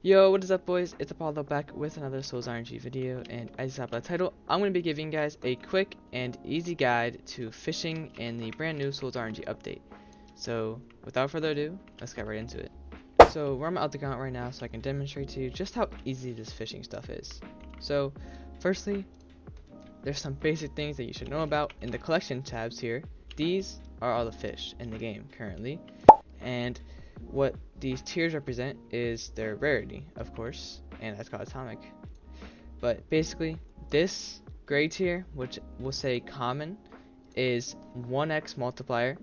Yo, what is up boys? It's Apollo back with another Souls RNG video, and as you saw by the title, I'm going to be giving you guys a quick and easy guide to fishing in the brand new Souls RNG update. So, without further ado, let's get right into it. So, we're on my alt account right now so I can demonstrate to you just how easy this fishing stuff is. So, firstly, there's some basic things that you should know about in the collection tabs here. These are all the fish in the game currently, and what these tiers represent is their rarity, of course, and that's called atomic. But basically, this gray tier, which we'll say common, is 1x multiplier.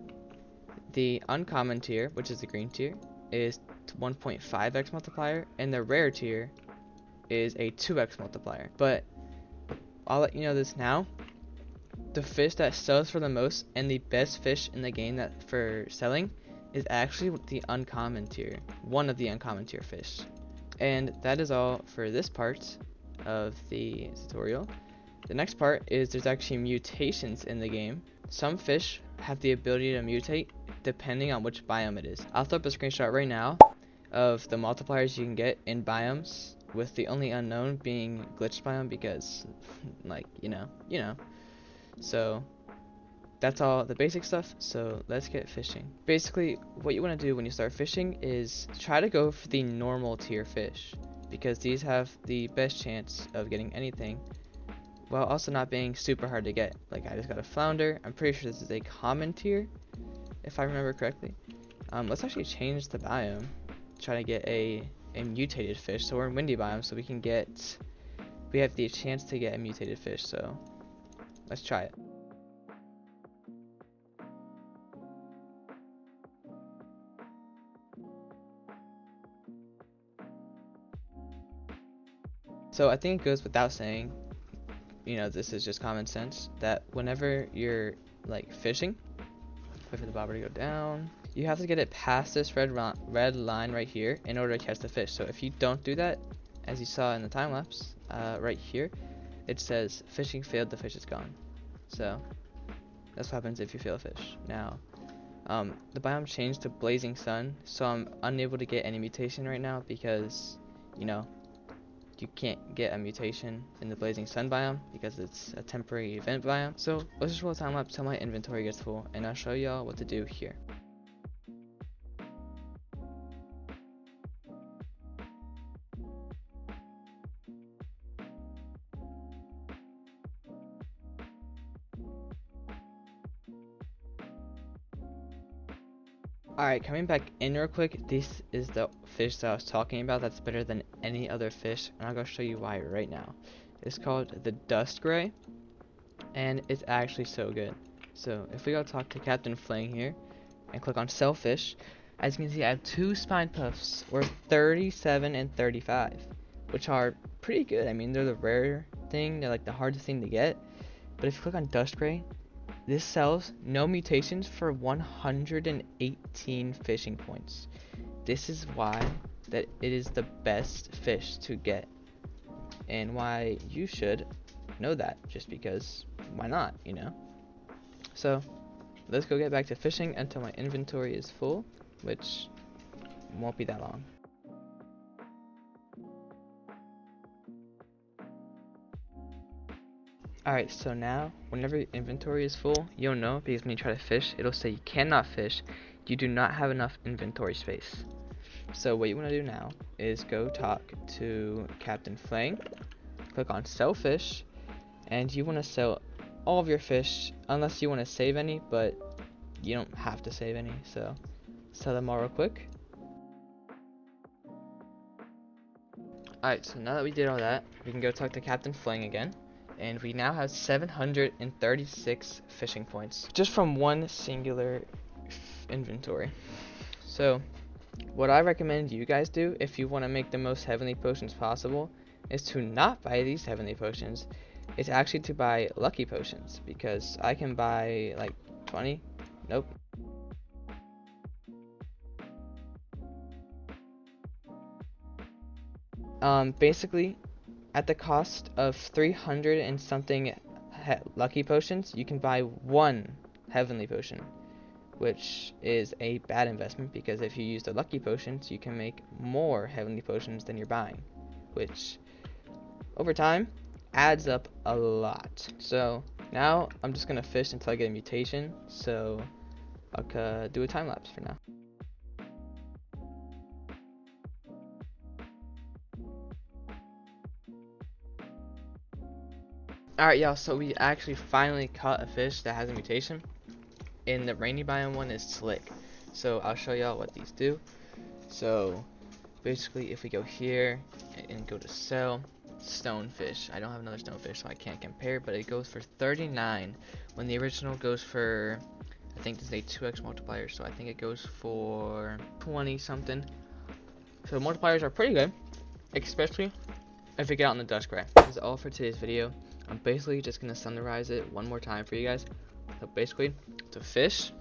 The uncommon tier, which is the green tier, is 1.5x multiplier, and the rare tier is a 2x multiplier. But I'll let you know this now. The fish that sells for the most and the best fish in the game that for selling is actually the uncommon tier, one of the uncommon tier fish. And that is all for this part of the tutorial. The next part is there's actually mutations in the game. Some fish have the ability to mutate depending on which biome it is. I'll throw up a screenshot right now of the multipliers you can get in biomes, with the only unknown being glitched biome because, like, you know. So that's all the basic stuff, so let's get fishing. Basically, what you want to do when you start fishing is try to go for the normal tier fish, because these have the best chance of getting anything, while also not being super hard to get. Like, I just got a flounder. I'm pretty sure this is a common tier, if I remember correctly. Let's actually change the biome, try to get a mutated fish. So we're in windy biome, so we have the chance to get a mutated fish, so let's try it. So I think it goes without saying, you know, this is just common sense, that whenever you're like fishing, wait for the bobber to go down, you have to get it past this red line right here in order to catch the fish. So if you don't do that, as you saw in the time lapse right here, it says fishing failed, the fish is gone. So that's what happens if you fail a fish. Now the biome changed to blazing sun, so I'm unable to get any mutation right now because, you know, you can't get a mutation in the blazing sun biome because it's a temporary event biome. So let's just roll a time lapse till my inventory gets full, and I'll show y'all what to do here. Alright, coming back in real quick, this is the fish that I was talking about that's better than any other fish, and I'll go show you why right now. It's called the Duskray, and it's actually so good. So if we go talk to Captain Flang here and click on sell fish, as you can see I have two spine puffs worth 37 and 35, which are pretty good. I mean, they're the rare thing, they're like the hardest thing to get. But if you click on Duskray, this sells no mutations for 118 fishing points. This is why that it is the best fish to get, and why you should know that, just because why not, you know? So let's go get back to fishing until my inventory is full, which won't be that long. Alright, so now whenever your inventory is full, you'll know, because when you try to fish, it'll say you cannot fish, you do not have enough inventory space. So what you want to do now is go talk to Captain Flang, click on sell fish, and you want to sell all of your fish unless you want to save any, but you don't have to save any, so sell them all real quick. Alright, so now that we did all that, we can go talk to Captain Flang again. And we now have 736 fishing points just from one singular inventory. So what I recommend you guys do if you want to make the most heavenly potions possible is to not buy these heavenly potions. It's actually to buy lucky potions, because I can buy like 20. Nope. Basically, at the cost of 300 and something lucky potions, you can buy one heavenly potion. which is a bad investment because if you use the lucky potions, you can make more heavenly potions than you're buying, which over time adds up a lot. So now I'm just gonna fish until I get a mutation, so I'll do a time lapse for now. Alright y'all, so we actually finally caught a fish that has a mutation. In the rainy biome one is slick. So I'll show y'all what these do. So basically if we go here and go to sell, stonefish. I don't have another stonefish so I can't compare, but it goes for 39 when the original goes for, I think this is a 2x multiplier, so I think it goes for 20 something. So multipliers are pretty good, especially if we get out in the Duskray. That's all for today's video. I'm basically just gonna summarize it one more time for you guys. So basically, to fish,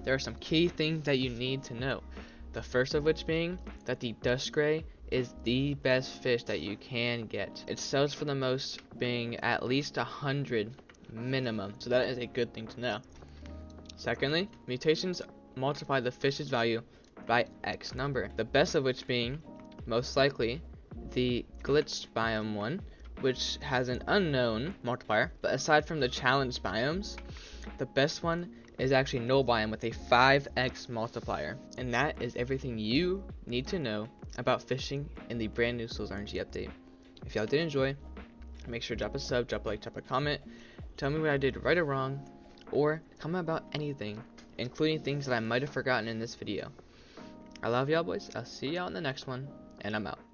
there are some key things that you need to know. The first of which being that the Duskray is the best fish that you can get. It sells for the most, being at least 100 minimum, so that is a good thing to know. Secondly, mutations multiply the fish's value by X number. The best of which being, most likely, the glitched biome one, which has an unknown multiplier. But aside from the challenge biomes, the best one is actually no biome with a 5x multiplier. And that is everything you need to know about fishing in the brand new Souls RNG update. If y'all did enjoy, make sure to drop a sub, drop a like, drop a comment, tell me what I did right or wrong, or comment about anything, including things that I might have forgotten in this video. I love y'all boys, I'll see y'all in the next one, and I'm out.